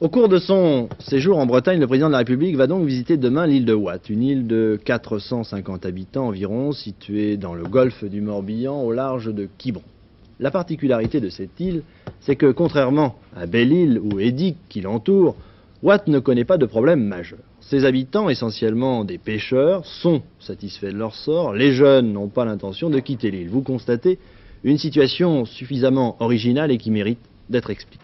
Au cours de son séjour en Bretagne, le président de la République va donc visiter demain l'île de Watt, une île de 450 habitants environ, située dans le golfe du Morbihan, au large de Quiberon. La particularité de cette île, c'est que contrairement à Belle-Île ou Edic qui l'entoure, Watt ne connaît pas de problème majeur. Ses habitants, essentiellement des pêcheurs, sont satisfaits de leur sort. Les jeunes n'ont pas l'intention de quitter l'île. Vous constatez une situation suffisamment originale et qui mérite d'être expliquée.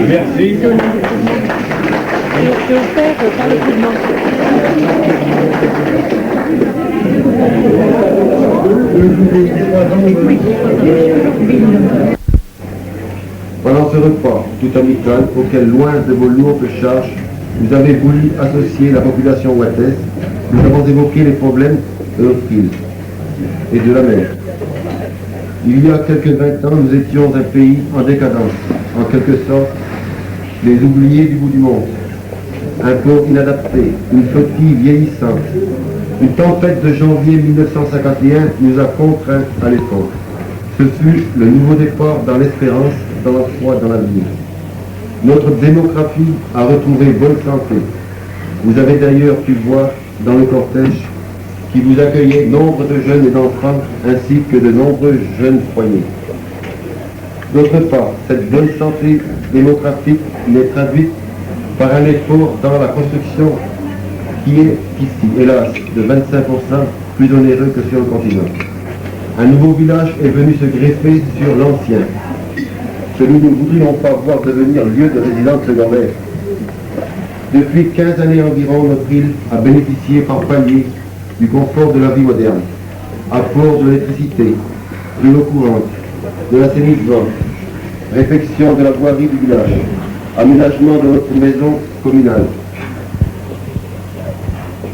Merci. Pendant ce repas tout amical, auquel, loin de vos lourdes charges, vous avez voulu associer la population wattaise, nous avons évoqué les problèmes de notre île et de la mer. Il y a quelques 20 ans, nous étions un pays en décadence, en quelque sorte, les oubliés du bout du monde. Un port inadapté, une flottille vieillissante. Une tempête de janvier 1951 nous a contraints à l'effort. Ce fut le nouveau départ dans l'espérance, dans la foi, dans l'avenir. Notre démographie a retrouvé bonne santé. Vous avez d'ailleurs pu voir dans le cortège qui vous accueillait nombre de jeunes et d'enfants ainsi que de nombreux jeunes foyers. D'autre part, cette bonne santé démographique n'est traduite par un effort dans la construction qui est ici, hélas, de 25% plus onéreux que sur le continent. Un nouveau village est venu se greffer sur l'ancien, celui que nous ne voudrions pas voir devenir lieu de résidence secondaire. Depuis 15 années environ, notre île a bénéficié par palier du confort de la vie moderne, apport de l'électricité, de l'eau courante, de l'assainissement, réfection de la voirie du village, aménagement de notre maison communale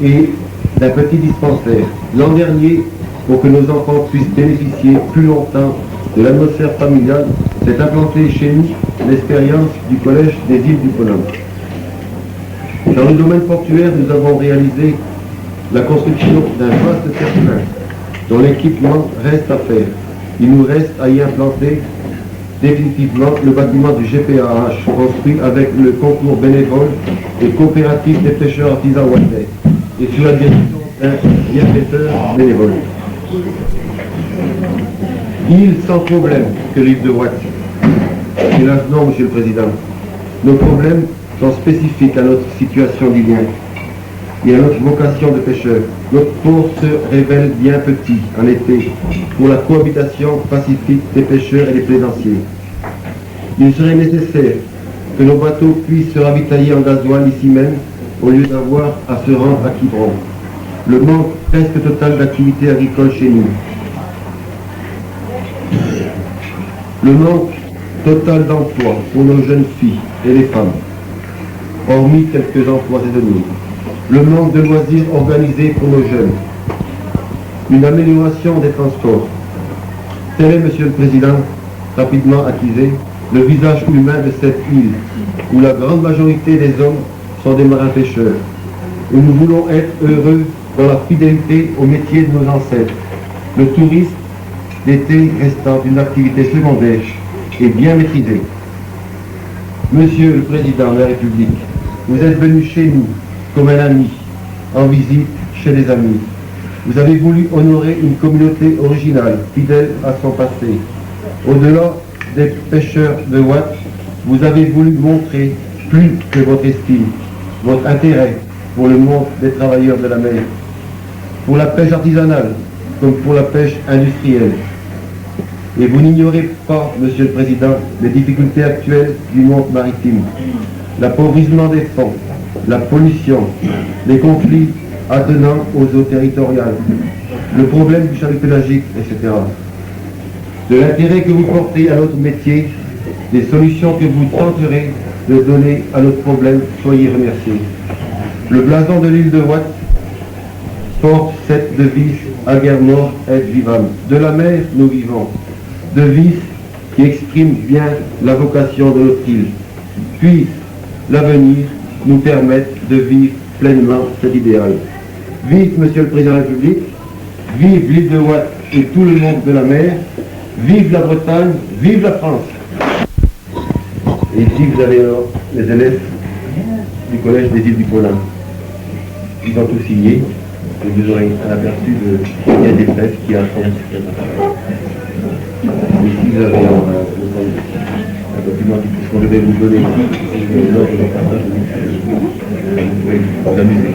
et d'un petit dispensaire. L'an dernier, pour que nos enfants puissent bénéficier plus longtemps de l'atmosphère familiale, s'est implantée chez nous l'expérience du collège des îles du Ponant. Dans le domaine portuaire, nous avons réalisé la construction d'un vaste terre-plein dont l'équipement reste à faire. Il nous reste à y implanter définitivement le bâtiment du GPAH construit avec le concours bénévole et coopératif des pêcheurs artisans wattais et sous la direction d'un bienfaiteur bénévole. Île sans problème que l'île de Watt. Hélas non, Monsieur le Président. Nos problèmes sont spécifiques à notre situation d'Ilien et à notre vocation de pêcheur. Notre port se révèle bien petit en été pour la cohabitation pacifique des pêcheurs et des plaisanciers. Il serait nécessaire que nos bateaux puissent se ravitailler en gasoil ici même au lieu d'avoir à se rendre à Quiberon. Le manque presque total d'activité agricole chez nous. Le manque total d'emploi pour nos jeunes filles et les femmes, hormis quelques emplois saisonniers. Le manque de loisirs organisés pour nos jeunes. Une amélioration des transports. Tel est, Monsieur le Président, rapidement attisé, le visage humain de cette île, où la grande majorité des hommes sont des marins pêcheurs, où nous voulons être heureux dans la fidélité au métier de nos ancêtres. Le tourisme d'été restant une activité secondaire et bien maîtrisée. Monsieur le Président de la République, vous êtes venu chez nous comme un ami, en visite chez les amis. Vous avez voulu honorer une communauté originale, fidèle à son passé. Au-delà des pêcheurs de Watt, vous avez voulu montrer plus que votre estime, votre intérêt pour le monde des travailleurs de la mer, pour la pêche artisanale comme pour la pêche industrielle. Et vous n'ignorez pas, Monsieur le Président, les difficultés actuelles du monde maritime, l'appauvrissement des fonds, la pollution, les conflits attenant aux eaux territoriales, le problème du chalut pélagique, etc. De l'intérêt que vous portez à notre métier, des solutions que vous tenterez de donner à notre problème, soyez remerciés. Le blason de l'île de Watt porte cette devise, ager mort et vivam. De la mer, nous vivons. Devise qui exprime bien la vocation de notre île. Puisse l'avenir nous permettre de vivre pleinement cet idéal. Vive Monsieur le Président de la République, vive l'île de Watt et tout le monde de la mer, vive la Bretagne, vive la France. Et ici vous avez alors les élèves du collège des îles du Paulin. Ils ont tous signé, et vous aurez un aperçu de il y a des presse qui a fait. Ici vous avez un document qu'on devait vous donner ici, et lors de leur passage, vous pouvez vous amuser.